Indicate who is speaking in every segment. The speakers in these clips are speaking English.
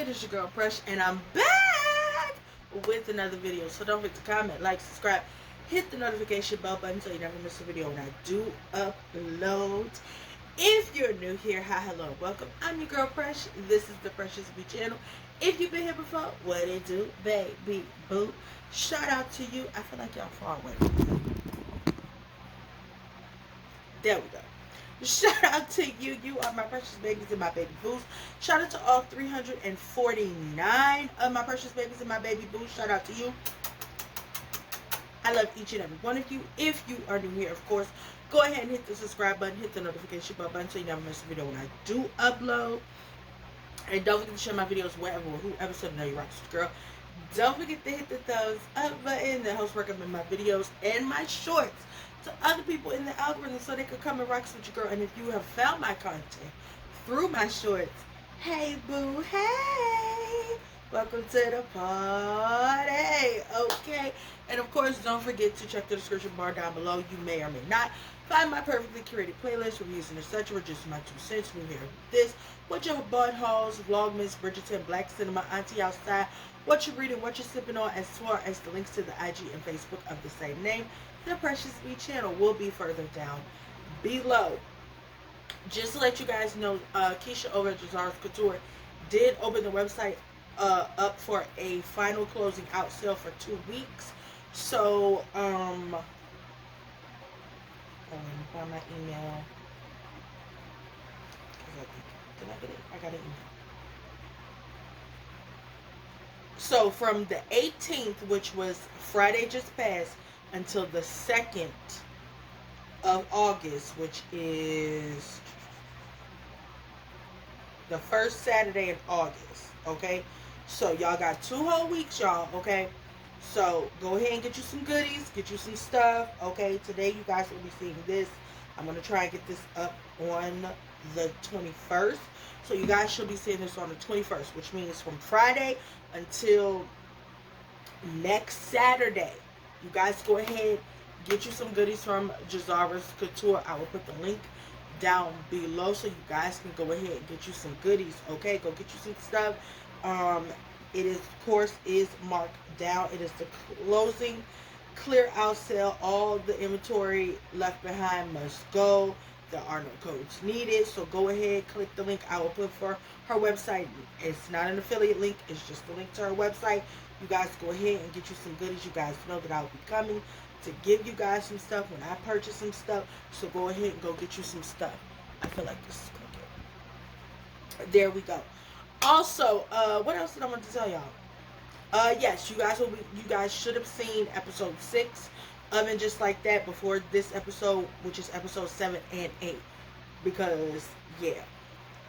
Speaker 1: it's your girl Fresh, and I'm back with another video. So don't forget to comment, like, subscribe, hit the notification bell button so you never miss a video when I do upload. If you're new here, hi, hello, welcome. I'm your girl Fresh. This is the Freshest B channel. If you've been here before, what it do, baby boo? Shout out to you. I feel like y'all far away from me. There we go. Shout out to you. You are my precious babies and my baby boos. Shout out to all 349 of my precious babies and my baby boos. Shout out to you. I love each and every one of you. If you are new here, of course, go ahead and hit the subscribe button, hit the notification bell button so you never miss a video when I do upload. And don't forget to share my videos wherever or whoever said know you rock girl. Don't forget to hit the thumbs up button that helps recommend my videos and my shorts to other people in the algorithm so they could come and rock with your girl. And if you have found my content through my shorts, hey boo, hey, welcome to the party, okay? And of course, don't forget to check the description bar down below. You may or may not find my perfectly curated playlist, reviews, and etc. Just my 2 cents. We're here with this. What your bud hauls, Vlogmas, Bridgerton, Black Cinema, Auntie Outside, what you're reading, what you're sipping on, as far as the links to the IG and Facebook of the same name. The Precious B channel will be further down below. Just to let you guys know, Keisha over at Jazara's Couture did open the website up for a final closing out sale for 2 weeks. So, find my email. Did I get it? I got an email. So from the 18th, which was Friday just passed, until the 2nd of August, which is the first Saturday in August, okay? So y'all got 2 whole weeks, y'all, okay? So go ahead and get you some goodies, get you some stuff, okay? Today you guys will be seeing this. I'm going to try and get this up on the 21st. So you guys should be seeing this on the 21st, which means from Friday until next Saturday. You guys go ahead, get you some goodies from Jazara's Couture. I will put the link down below so you guys can go ahead and get you some goodies, okay? Go get you some stuff. It is, of course, is marked down. It is the closing clear out sale. All the inventory left behind must go. There are no codes needed. So go ahead, click the link I will put for her website. It's not an affiliate link. It's just a link to her website. You guys go ahead and get you some goodies. You guys know that I will be coming to give you guys some stuff when I purchase some stuff. So go ahead and go get you some stuff. I feel like this is crooked. There we go. Also, what else did I want to tell y'all? Yes, you guys should have seen episode 6 of And Just Like That before this episode, which is episode 7 and 8. Because, yeah.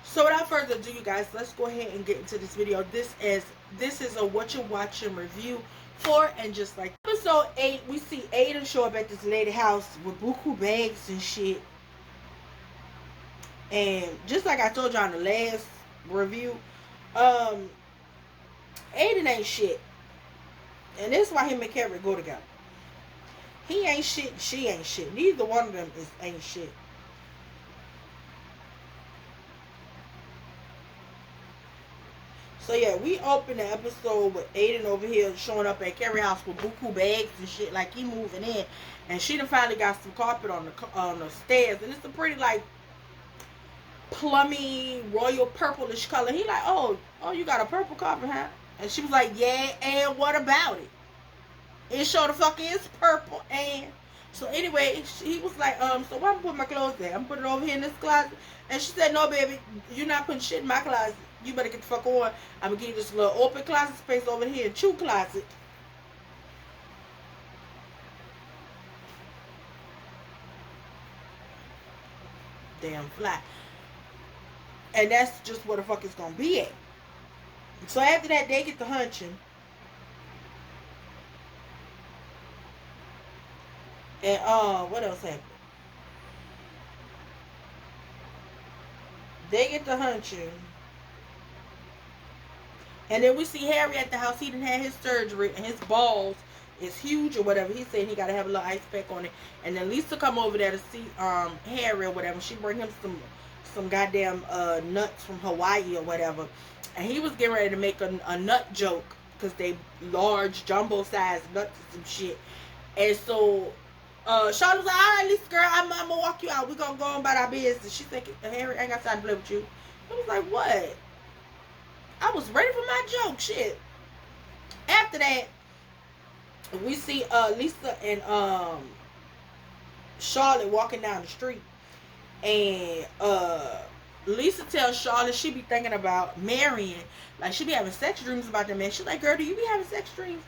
Speaker 1: So without further ado, you guys, let's go ahead and get into this video. This is a what you watching review for And Just Like That. Episode 8, we see Aiden show up at this lady house with buku bags and shit. And just like I told y'all in the last review, Aiden ain't shit. And this is why him and Carrie go together. He ain't shit, she ain't shit. Neither one of them ain't shit. So yeah, we open the episode with Aiden over here showing up at Carrie's house with buku bags and shit, like he moving in. And she done finally got some carpet on the stairs. And it's a pretty like plummy, royal purplish color. He like, oh, you got a purple carpet, huh? And she was like, yeah, and what about it? It sure the fuck is purple. And so anyway, he was like, so why I'm putting my clothes there? I'm putting it over here in this closet. And she said, no, baby, you're not putting shit in my closet. You better get the fuck on. I'm gonna give you this little open closet space over here in Chew Closet. Damn fly. And that's just where the fuck it's gonna be at. So after that, they get to hunching. And what else happened? They get to hunching. And then we see Harry at the house. He done had his surgery and his balls is huge or whatever. He said he got to have a little ice pack on it. And then Lisa come over there to see Harry or whatever. She bring him some goddamn nuts from Hawaii or whatever, and he was getting ready to make a nut joke because they large jumbo sized nuts and some shit. And so Charlotte was like, all right, Lisa girl, I'm gonna walk you out. We're gonna go on about our business. She's thinking, Harry, I ain't got time to play with you. I was like, what? I was ready for my joke, shit. After that, we see Lisa and Charlotte walking down the street, and Lisa tells Charlotte she be thinking about marrying, like she be having sex dreams about that man. She's like, girl, do you be having sex dreams?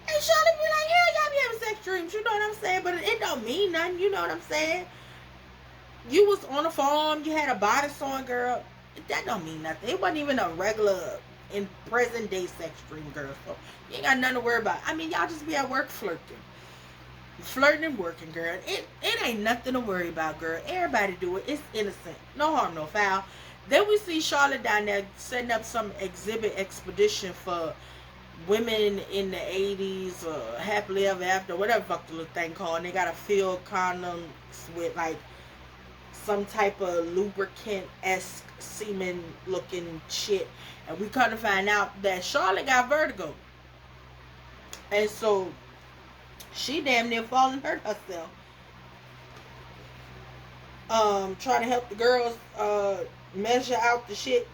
Speaker 1: And Charlotte be like, hell, y'all be having sex dreams, you know what I'm saying? But it don't mean nothing, you know what I'm saying? You was on a farm, you had a bodice on, girl. That don't mean nothing. It wasn't even a regular in present day sex dream, girl. So you ain't got nothing to worry about. I mean, y'all just be at work flirting. Flirting and working, girl. It ain't nothing to worry about, girl. Everybody do it. It's innocent. No harm, no foul. Then we see Charlotte down there setting up some exhibit expedition for women in the 80s or happily ever after, whatever fuck the little thing called. And they gotta fill condoms with like some type of lubricant-esque semen looking shit. And we come to find out that Charlotte got vertigo. And so she damn near falling hurt herself. Trying to help the girls measure out the shit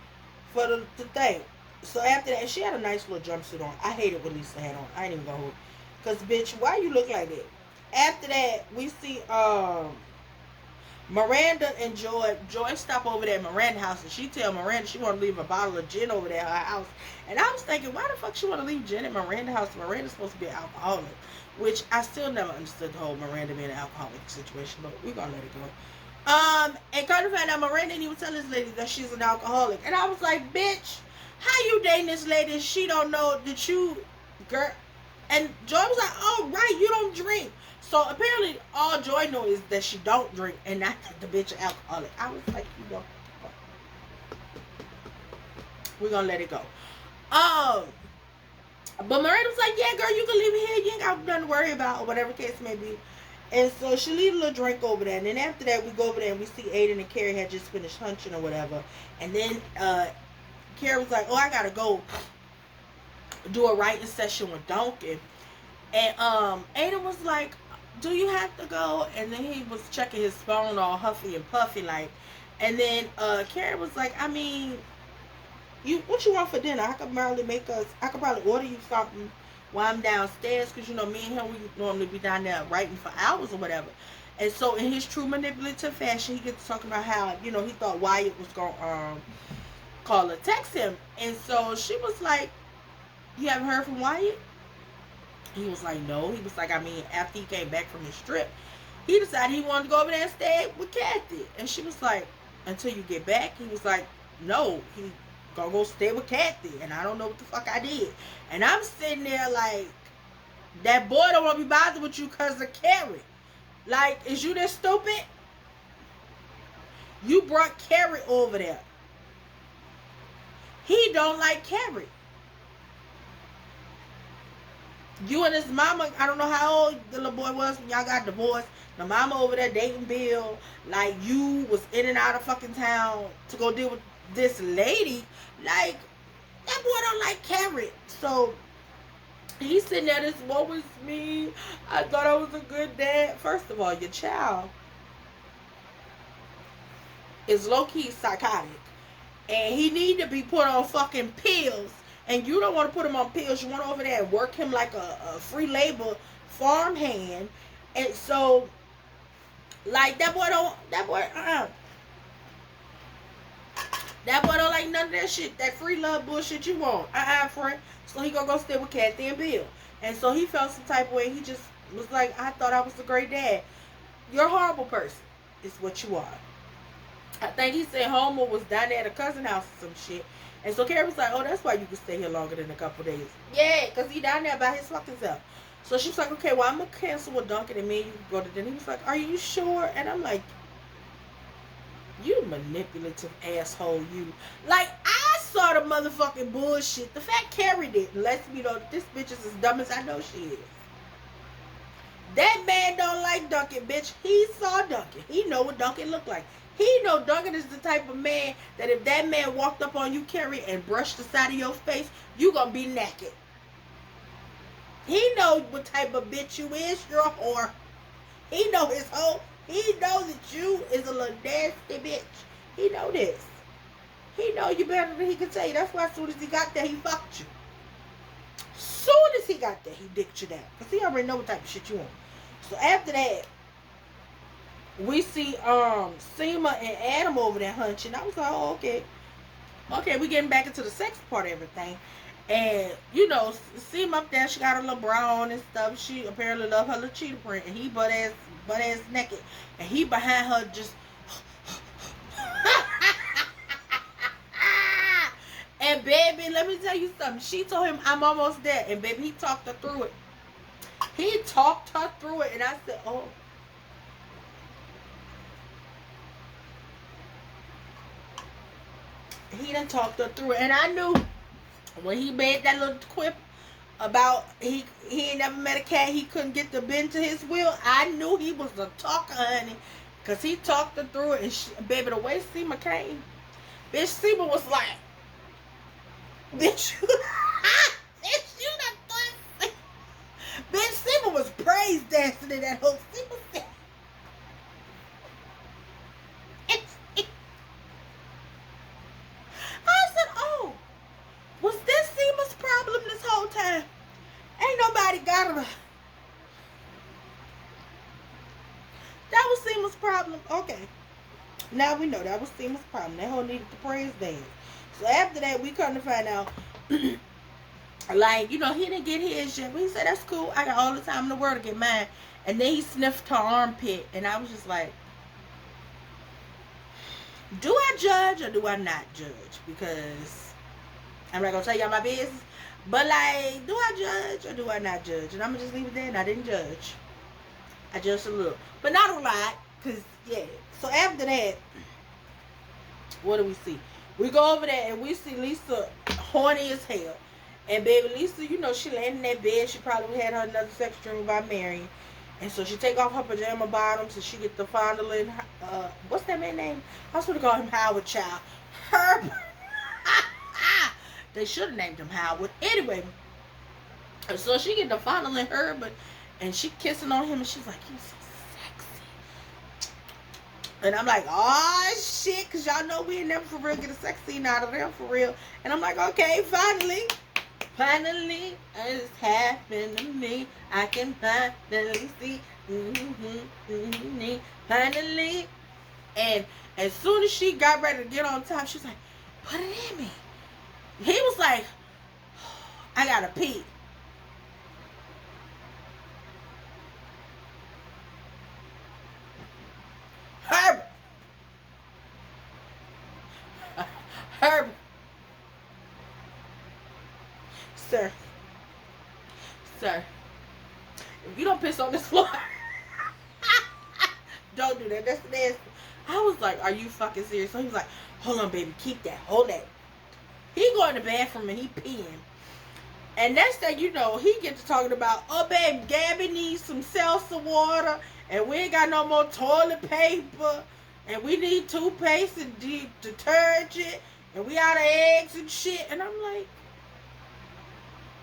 Speaker 1: for the thing. So after that, she had a nice little jumpsuit on. I hated what Lisa had on. I ain't even gonna hold. Cause bitch, why you look like that? After that, we see Miranda and Joy. Joy stop over there at Miranda's house, and she tell Miranda she want to leave a bottle of gin over there at her house. And I was thinking, why the fuck she want to leave gin at Miranda's house? Miranda's supposed to be an alcoholic, which I still never understood the whole Miranda being an alcoholic situation. But we gonna let it go. And Carter found out Miranda didn't even tell this lady that she's an alcoholic, and I was like, bitch, how you dating this lady? She don't know that you, girl. And Joy was like, oh right, you don't drink. So apparently all Joy knows is that she don't drink and not that the bitch an alcoholic. I was like, you know, we're gonna let it go. But Miranda was like, yeah, girl, you can leave it here. You ain't got nothing to worry about, or whatever case may be. And so she leave a little drink over there. And then after that, we go over there and we see Aiden and Carrie had just finished hunching or whatever. And then Carrie was like, oh, I gotta go do a writing session with Duncan. And Aiden was like, do you have to go? And then he was checking his phone all huffy and puffy like. And then Carrie was like, I mean, what you want for dinner? I could probably order you something while I'm downstairs, because you know me and him, we normally be down there writing for hours or whatever. And so in his true manipulative fashion, he gets talking about how, you know, he thought Wyatt was gonna call or text him. And so she was like, you haven't heard from Wyatt? He was like, no. He was like, I mean, after he came back from his trip, he decided he wanted to go over there and stay with Kathy. And she was like, until you get back? He was like, no, he gonna go stay with Kathy, and I don't know what the fuck I did. And I'm sitting there like, that boy don't want to be bothered with you because of Carrie. Like, is you this stupid? You brought Carrie over there. He don't like Carrie. You and his mama, I don't know how old the little boy was when y'all got divorced. The mama over there dating Bill. Like, you was in and out of fucking town to go deal with this lady. Like, that boy don't like Carrie. So he's sitting there, this woe was me. I thought I was a good dad. First of all, your child is low-key psychotic. And he need to be put on fucking pills. And you don't want to put him on pills. You want to over there and work him like a free labor farm hand. And so, like, that boy don't like none of that shit. That free love bullshit you want. Friend. So he gonna go stay with Kathy and Bill. And so he felt some type of way. He just was like, I thought I was a great dad. You're a horrible person. Is what you are. I think he said Homer was down there at a cousin house or some shit. And so Carrie was like, oh, that's why you can stay here longer than a couple days. Yeah, because he down there by his fucking self. So she was like, okay, well, I'm going to cancel with Duncan and me and you can go to dinner. He was like, are you sure? And I'm like, you manipulative asshole, you. Like, I saw the motherfucking bullshit. The fact Carrie didn't lets me know that this bitch is as dumb as I know she is. That man don't like Duncan, bitch. He saw Duncan. He know what Duncan looked like. He know Duncan is the type of man that if that man walked up on you, Carrie, and brushed the side of your face, you gonna be naked. He know what type of bitch you is. You're a whore. He know his whole. He know that you is a little nasty bitch. He know this. He know you better than he can tell you. That's why as soon as he got there, he fucked you. Soon as he got there, he dicked you down. Because he already know what type of shit you want. So after that, we see Seema and Adam over there hunching. I was like, oh, okay. Okay, we getting back into the sex part of everything. And, you know, Seema up there, she got her little bra on and stuff. She apparently love her little cheetah print. And he butt ass naked. And he behind her just... And baby, let me tell you something. She told him, I'm almost there. And baby, he talked her through it. He talked her through it. And I said, oh. He done talked her through it. And I knew when he made that little quip about he ain't never met a cat he couldn't get to bend to his will, I knew he was a talker, honey. Because he talked her through it. And baby, the way Seema came, bitch, Seema was like, bitch, bitch, you done done. Bitch, Seema was praise dancing in that whole Seema thing. I said, oh, was this Seema's problem this whole time? Ain't nobody got her. That was Seema's problem. Okay. Now we know that was Seema's problem. That whole needed the praise dance. So after that, we come to find out, like, you know, he didn't get his yet. But he said, that's cool. I got all the time in the world to get mine. And then he sniffed her armpit. And I was just like, do I judge or do I not judge? Because I'm not going to tell y'all my business. But, like, do I judge or do I not judge? And I'm going to just leave it there. And I didn't judge. I judged a little. But not a lot. Because, yeah. So after that, what do we see? We go over there and we see Lisa horny as hell. And baby Lisa, you know, she laying in that bed. She probably had her another sex dream about marrying. And so she take off her pajama bottoms and she get the fondling. What's that man's name? I was going to call him Howard Child. Herb. They should have named him Howard. Anyway. So she get the fondling Herb and she kissing on him and she's like, you're so sexy. And I'm like, oh shit, because y'all know we ain't never for real get a sex scene out of them for real. And I'm like, okay, finally, it's happened to me. I can finally see, finally. And as soon as she got ready to get on top, she was like, put it in me. He was like, I gotta pee. Herb. Sir. If you don't piss on this floor, don't do that. That's nasty. I was like, are you fucking serious? So he was like, hold on, baby. Keep that. Hold that. He go in the bathroom and he peeing. And next thing you know, he gets to talking about, oh, babe, Gabby needs some seltzer water. And we ain't got no more toilet paper. And we need toothpaste and detergent. And we out of eggs and shit. And I'm like,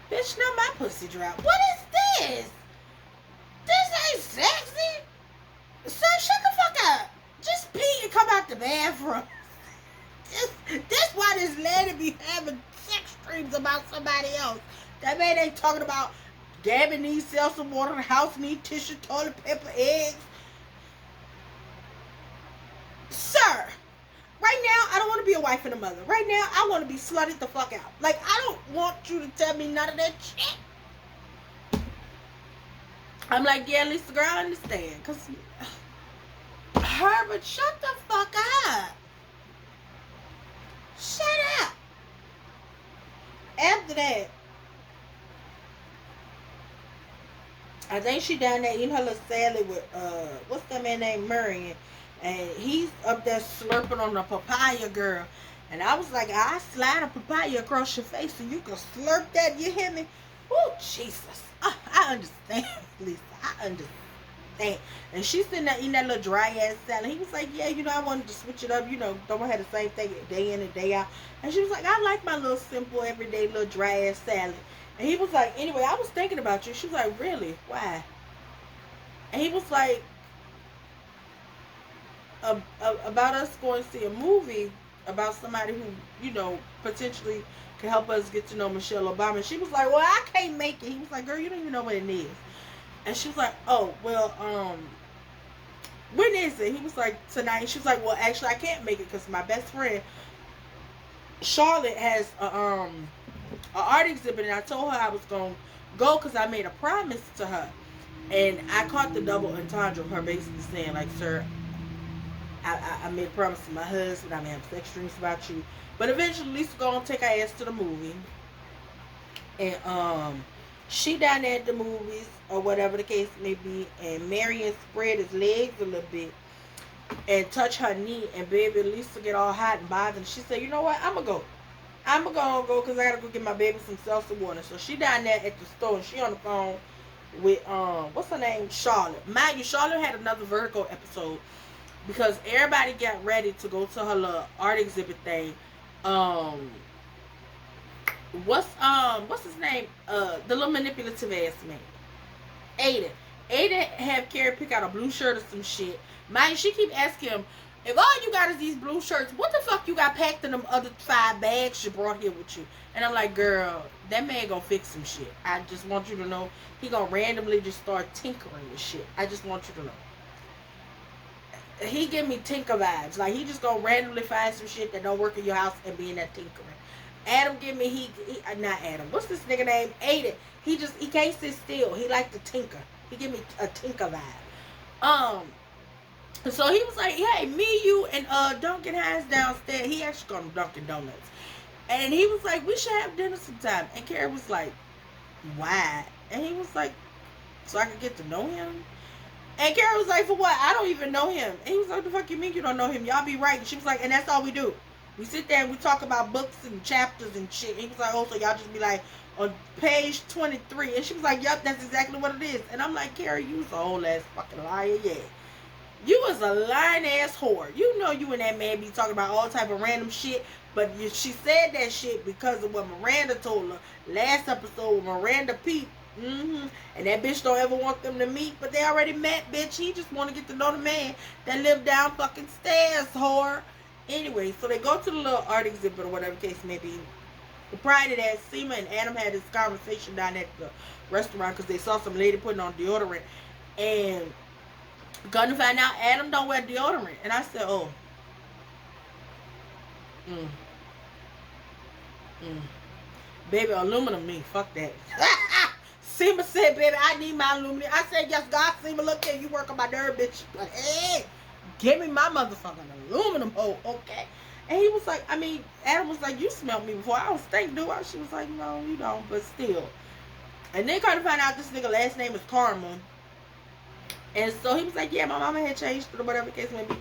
Speaker 1: bitch, now my pussy dry. What is this? This ain't sexy. Son, shut the fuck up. Just pee and come out the bathroom. This why this lady be having sex dreams about somebody else. That man ain't talking about Gabby needs seltzer water, the house needs tissue, toilet paper, eggs. Sir, right now, I don't want to be a wife and a mother. Right now, I want to be slutted the fuck out. Like, I don't want you to tell me none of that shit. I'm like, yeah, Lisa, girl, I understand. Because, Herbert, shut the fuck up. Shut up. After that, I think she down there eating her little salad with, what's that man named Murray? And he's up there slurping on the papaya, girl. And I was like, I slide a papaya across your face so you can slurp that. You hear me? Oh, Jesus. I understand, Lisa. I understand. thing. And she's sitting there eating that little dry ass salad. He was like, yeah, I wanted to switch it up, don't have the same thing day in and day out. And she was like, I like my little simple, everyday little dry ass salad. And he was like, anyway, I was thinking about you. She was like, really? Why? And he was like, about us going to see a movie about somebody who, potentially can help us get to know Michelle Obama. And she was like, well, I can't make it. He was like, girl, you don't even know what it is. And she was like, oh, well, when is it? He was like, tonight. She was like, well, actually, I can't make it because my best friend, Charlotte, has a art exhibit, and I told her I was going to go because I made a promise to her. And I caught the double entendre of her basically saying, like, sir, I made a promise to my husband. I may have sex dreams about you. But eventually, Lisa going to take her ass to the movie. And she down there at the movies, or whatever the case may be, and Marion spread his legs a little bit and touch her knee, and baby Lisa get all hot and bothered. And she said, you know what, I'm going to go. I'm going to go because I got to go get my baby some seltzer water. So she down there at the store, and she on the phone with, what's her name? Charlotte. Mind you, Charlotte had another Virgo episode because everybody got ready to go to her little art exhibit thing. What's his name? The little manipulative ass man. Aiden have Carrie pick out a blue shirt or some shit. Mind, she keep asking him, if all you got is these blue shirts, what the fuck you got packed in them other 5 bags you brought here with you? And I'm like, girl, that man gonna fix some shit. I just want you to know he gonna randomly just start tinkering with shit. I just want you to know. He give me tinker vibes. Like, he just gonna randomly find some shit that don't work in your house and be in that tinkering. Adam give me, he not Adam. What's this nigga name? Aiden. He can't sit still. He like to tinker. He give me a tinker vibe. So he was like, hey, me, you, and Duncan Hines downstairs. He actually called him Dunkin' Donuts. And he was like, we should have dinner sometime. And Carrie was like, why? And he was like, so I could get to know him? And Carrie was like, for what? I don't even know him. And he was like, what the fuck you mean you don't know him? Y'all be right. And she was like, and that's all we do. We sit there and we talk about books and chapters and shit. And he was like, oh, so y'all just be like, on page 23. And she was like, yup, that's exactly what it is. And I'm like, Carrie, you was a whole ass fucking liar, yeah. You was a lying ass whore. You know you and that man be talking about all type of random shit. But she said that shit because of what Miranda told her last episode with Miranda Pete. And that bitch don't ever want them to meet, but they already met, bitch. He just want to get to know the man that lived down fucking stairs, whore. Anyway, so they go to the little art exhibit or whatever case may be. Prior to that, Seema and Adam had this conversation down at the restaurant because they saw some lady putting on deodorant. And gonna find out Adam don't wear deodorant. And I said, oh. Baby, aluminum me. Fuck that. Seema said, baby, I need my aluminum. I said, yes, God, Seema, look here, you work on my nerve, bitch. But, hey, give me my motherfucking aluminum hole, okay? And he was like, Adam was like, you smelled me before. I don't stink, do I? She was like, no, you don't, but still. And then kind of find out this nigga last name is Karma. And so he was like, yeah, my mama had changed it or whatever case may be.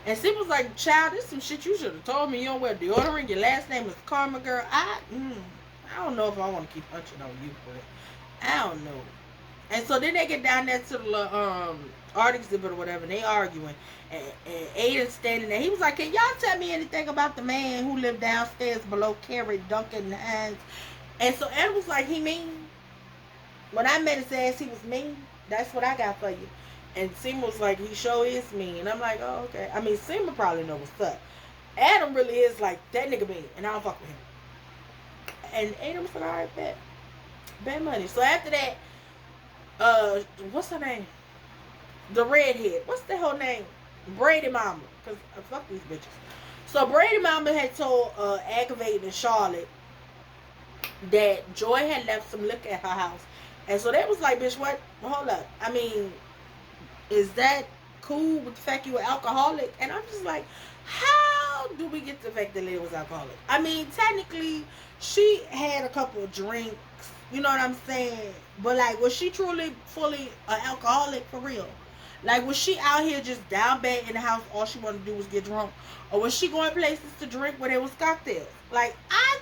Speaker 1: And Seema was like, child, this is some shit you should have told me. You don't wear deodorant. Your last name is Karma, girl. I don't know if I want to keep hunching on you, but I don't know. And so then they get down there to the art exhibit or whatever, and they arguing. And Aiden's standing there. He was like, can y'all tell me anything about the man who lived downstairs below Carrie, Duncan Hines? And so Adam was like, he mean? When I met his ass, he was mean. That's what I got for you. And Seema was like, he sure is mean. And I'm like, oh, okay. Seema probably know what's up. Adam really is like, that nigga mean, and I don't fuck with him. And Adam was like, all right, bet. Bet money. So after that, what's her name? The redhead. What's the whole name? Brady Mama. Because fuck these bitches. So Brady Mama had told Aggravating and Charlotte that Joy had left some liquor at her house. And so they was like, bitch, what? Hold up. Is that cool with the fact you were alcoholic? And I'm just like, how do we get the fact that Leah was alcoholic? Technically, she had a couple of drinks. You know what I'm saying? But, like, was she truly, fully an alcoholic for real? Like, was she out here just down bad in the house, all she wanted to do was get drunk? Or was she going places to drink where there was cocktails? Like, I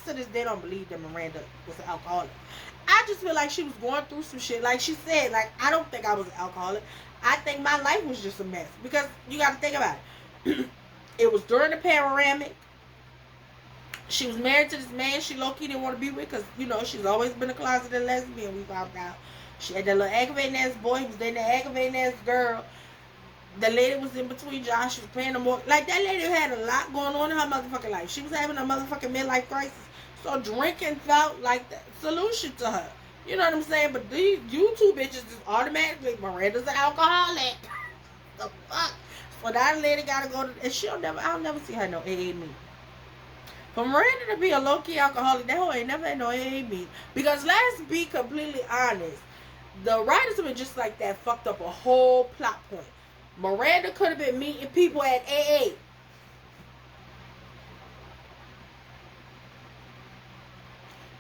Speaker 1: to this day don't believe that Miranda was an alcoholic. I just feel like she was going through some shit. Like she said, like, I don't think I was an alcoholic. I think my life was just a mess. Because you got to think about it. It was during the panoramic. She was married to this man she low-key didn't want to be with because, you know, she's always been a closeted lesbian, we found out. She had that little aggravating ass boy. He was dating that aggravating ass girl. The lady was in between jobs. She was paying the more. Like, that lady had a lot going on in her motherfucking life. She was having a motherfucking midlife crisis. So drinking felt like the solution to her. You know what I'm saying? But these, you two bitches just automatically, Miranda's an alcoholic. The fuck? So that lady gotta go to, and I'll never see her no AA meeting. For Miranda to be a low-key alcoholic, that hoe ain't never had no AA meeting. Because let's be completely honest, the writers have been just like that fucked up a whole plot point. Miranda could have been meeting people at AA.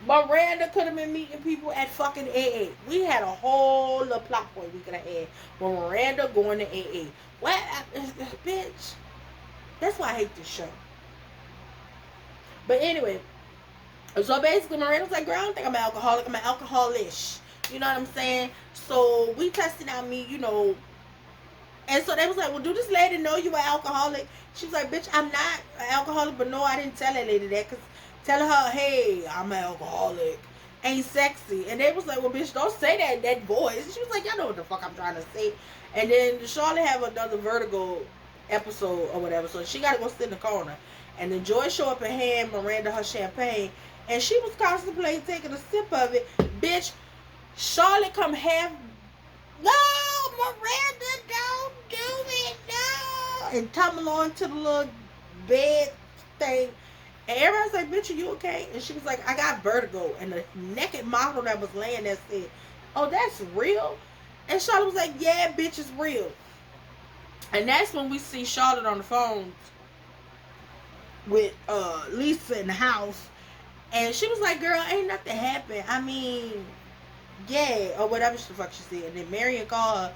Speaker 1: Miranda could have been meeting people at fucking AA. We had a whole little plot point we could have had when Miranda going to AA. What? Bitch. That's why I hate this show. But anyway, so basically Miranda was like, girl, I don't think I'm an alcoholic. I'm an alcoholish. You know what I'm saying? So we tested out me, you know. And so they was like, well, do this lady know you an alcoholic? She was like, bitch, I'm not an alcoholic. But no, I didn't tell that lady that. Because telling her, hey, I'm an alcoholic ain't sexy. And they was like, well, bitch, don't say that in that voice. And she was like, y'all know what the fuck I'm trying to say. And then Charlotte have another Vertigo episode or whatever. So she got to go sit in the corner. And then Joy show up and hand Miranda her champagne. And she was contemplating taking a sip of it. Bitch, Charlotte come half. No, Miranda, don't do it, no. And tumble on to the little bed thing. And everybody's like, bitch, are you okay? And she was like, I got vertigo. And the naked model that was laying there said, oh, that's real? And Charlotte was like, yeah, bitch, it's real. And that's when we see Charlotte on the phone with Lisa in the house. And she was like, girl, ain't nothing happened. I mean, yeah, or whatever the fuck she said. And then Marion called her.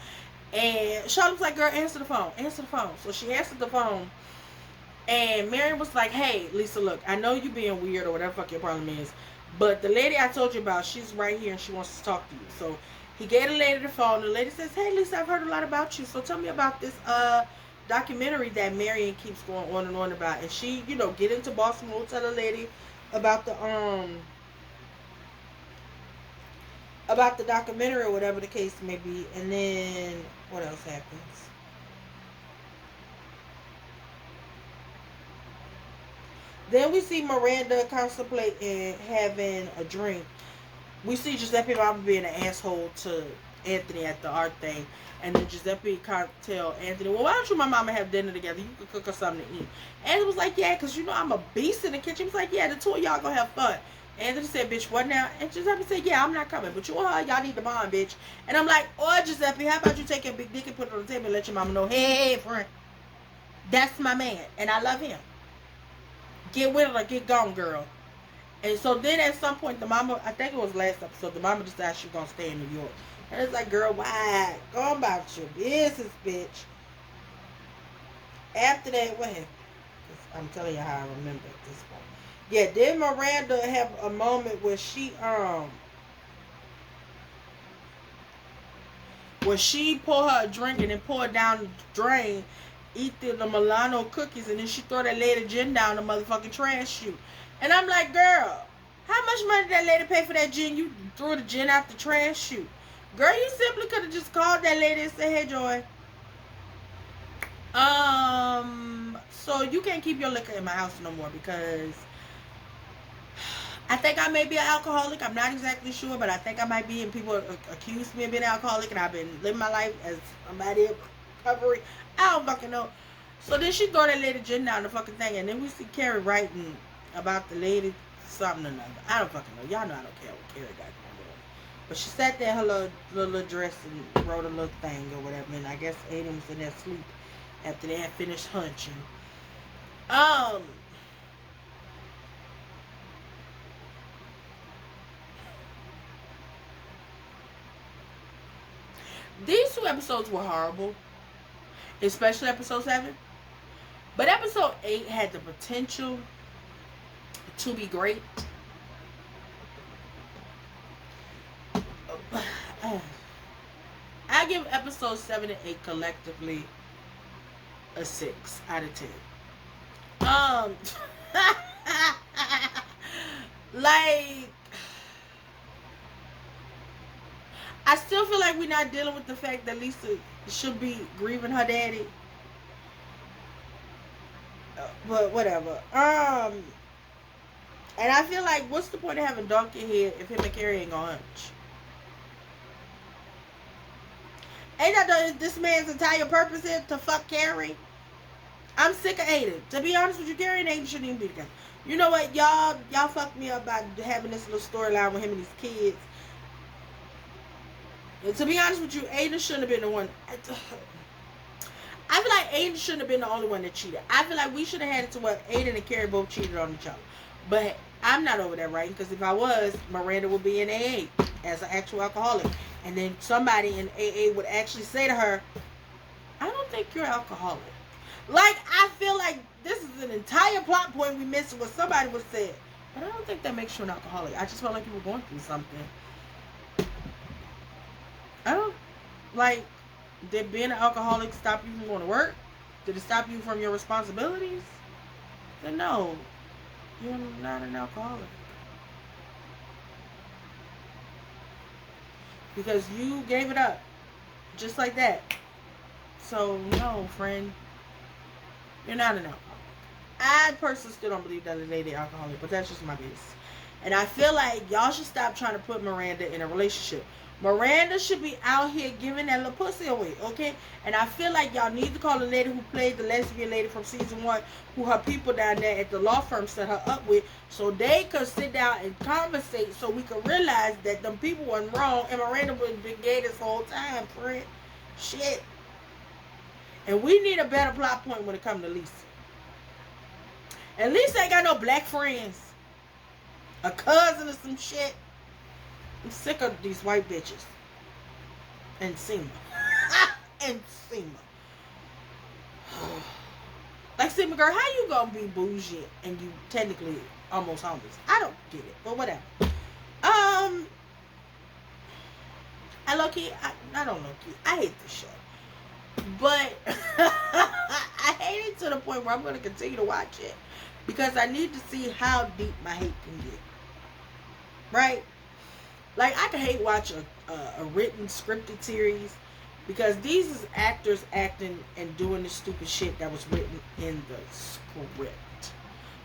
Speaker 1: And Charlotte was like, girl, answer the phone. Answer the phone. So she answered the phone. And Marion was like, hey, Lisa, look, I know you being weird or whatever the fuck your problem is. But the lady I told you about, she's right here and she wants to talk to you. So he gave the lady the phone. The lady says, hey, Lisa, I've heard a lot about you. So tell me about this documentary that Marion keeps going on and on about. And she, you know, get into Boston. We'll tell the lady about the documentary or whatever the case may be. And then what else happens? Then we see Miranda contemplating having a drink. We see Giuseppe Mama being an asshole to Anthony at the art thing. And then Giuseppe can't tell Anthony, well, why don't you and my mama have dinner together? You could cook us something to eat. Anthony was like, yeah, because you know I'm a beast in the kitchen. He was like, yeah, the two of y'all gonna have fun. Anthony said, bitch, what now? And Giuseppe said, yeah, I'm not coming. But you and her, y'all need to bond, bitch. And I'm like, oh, Giuseppe, how about you take your big dick and put it on the table and let your mama know, hey, friend, that's my man. And I love him. Get with it or get gone, girl. And so then at some point, the mama, I think it was last episode, the mama decided she was going to stay in New York. And it's like, girl, why? Go about your business, bitch. After that, what happened? I'm telling you how I remember at this point. Yeah, then Miranda have a moment where she pour her a drink and then pour it down the drain, eat the Milano cookies, and then she throw that lady gin down the motherfucking trash chute. And I'm like, girl, how much money did that lady pay for that gin? You threw the gin out the trash chute. Girl, you simply could have just called that lady and said, hey, Joy, so you can't keep your liquor in my house no more because I think I may be an alcoholic. I'm not exactly sure, but I think I might be, and people accuse me of being an alcoholic, and I've been living my life as somebody in recovery. I don't fucking know. So then she throw that lady gin down the fucking thing, and then we see Carrie writing about the lady something or another. I don't fucking know. Y'all know I don't care what Carrie got going on. But she sat there in her little dress and wrote a little thing or whatever, and I guess Aiden was in there asleep after they had finished hunching. These two episodes were horrible, especially episode 7. But episode 8 had the potential to be great. give episodes 7 and 8 collectively a 6 out of 10. Um, like, I still feel like we're not dealing with the fact that Lisa should be grieving her daddy. But whatever. And I feel like, what's the point of having Donkey Head if him and Carrie ain't gonna hunch? Ain't that this man's entire purpose here to fuck Carrie? I'm sick of Aiden. To be honest with you, Carrie and Aiden shouldn't even be together. You know what, y'all fucked me up by having this little storyline with him and his kids. And to be honest with you, Aiden shouldn't have been the one. I feel like Aiden shouldn't have been the only one that cheated. I feel like we should have had it to where Aiden and Carrie both cheated on each other. But I'm not over that, right? Because if I was, Miranda would be in AA as an actual alcoholic. And then somebody in AA would actually say to her, I don't think you're alcoholic. Like, I feel like this is an entire plot point we missed what somebody would say. But I don't think that makes you an alcoholic. I just felt like you were going through something. I don't, like, did being an alcoholic stop you from going to work? Did it stop you from your responsibilities? Then no, you're not an alcoholic. Because you gave it up. Just like that. So, no, friend. You're not an alcoholic. I personally still don't believe that a lady alcoholic, but that's just my business. And I feel like y'all should stop trying to put Miranda in a relationship. Miranda should be out here giving that little pussy away, okay? And I feel like y'all need to call the lady who played the lesbian lady from season 1, who her people down there at the law firm set her up with, so they could sit down and conversate, so we could realize that them people wasn't wrong, and Miranda was been gay this whole time, friend. Shit. And we need a better plot point when it comes to Lisa. And Lisa ain't got no black friends. A cousin or some shit. I'm sick of these white bitches. And Seema. And Seema. Like, Seema girl, how you gonna be bougie and you technically almost homeless? I don't get it, but whatever. I low-key, I don't low-key, I hate this show. But I hate it to the point where I'm going to continue to watch it. Because I need to see how deep my hate can get. Right? Like, I can hate watch a written, scripted series. Because these is actors acting and doing this stupid shit that was written in the script.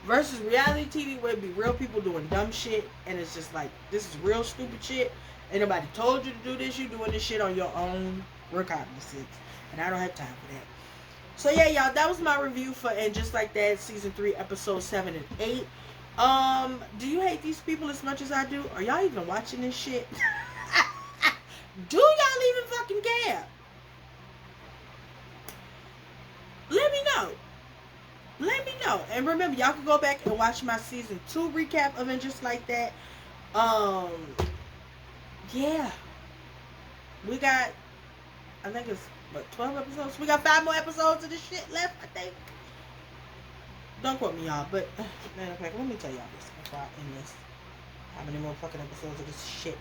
Speaker 1: Versus reality TV where it be real people doing dumb shit. And it's just like, this is real stupid shit. Ain't nobody told you to do this. You're doing this shit on your own recognizance. And I don't have time for that. So yeah, y'all, that was my review for And Just Like That, season 3, episodes 7 and 8. Do you hate these people as much as I do? Are y'all even watching this shit? Do y'all even fucking care? Let me know. Let me know. And remember, y'all can go back and watch my season 2 recap of And Just Like That. Yeah. We got, I think it's, 12 episodes? We got 5 more episodes of this shit left, I think. Don't quote me, y'all, but matter of fact, let me tell y'all this before I end this. How many more fucking episodes of this shit?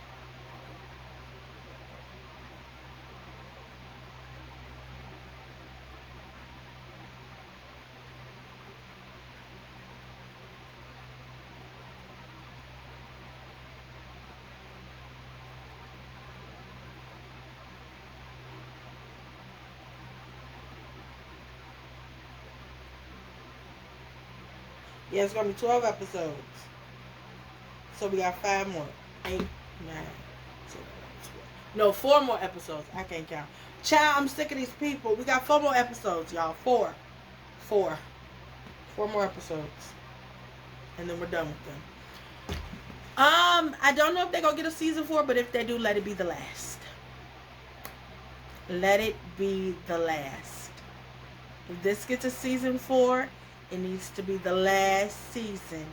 Speaker 1: Yeah, it's going to be 12 episodes. So we got 5 more. 8, 9, 10, 12. No, 4 more episodes. I can't count. Child, I'm sick of these people. We got 4 more episodes, y'all. 4 more episodes. And then we're done with them. I don't know if they're going to get a season 4, but if they do, let it be the last. Let it be the last. If this gets a season 4, it needs to be the last season.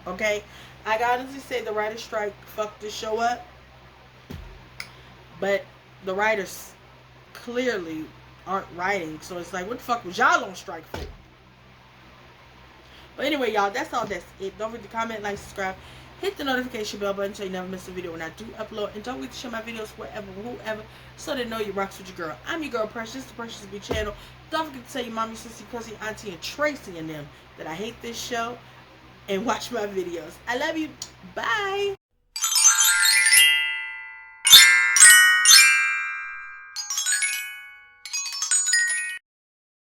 Speaker 1: Okay? I can honestly say the writer's strike fucked this show up. But the writers clearly aren't writing. So it's like, what the fuck was y'all on strike for? But anyway, y'all, that's all. That's it. Don't forget to comment, like, subscribe. Hit Hit the notification bell button so you never miss a video when I do upload. And don't forget to share my videos wherever, whoever, so they know you rocks with your girl. I'm your girl Precious, the Precious B channel. Don't forget to tell your mommy, sister, cousin, auntie, and Tracy and them that I hate this show and watch my videos. I love you. Bye.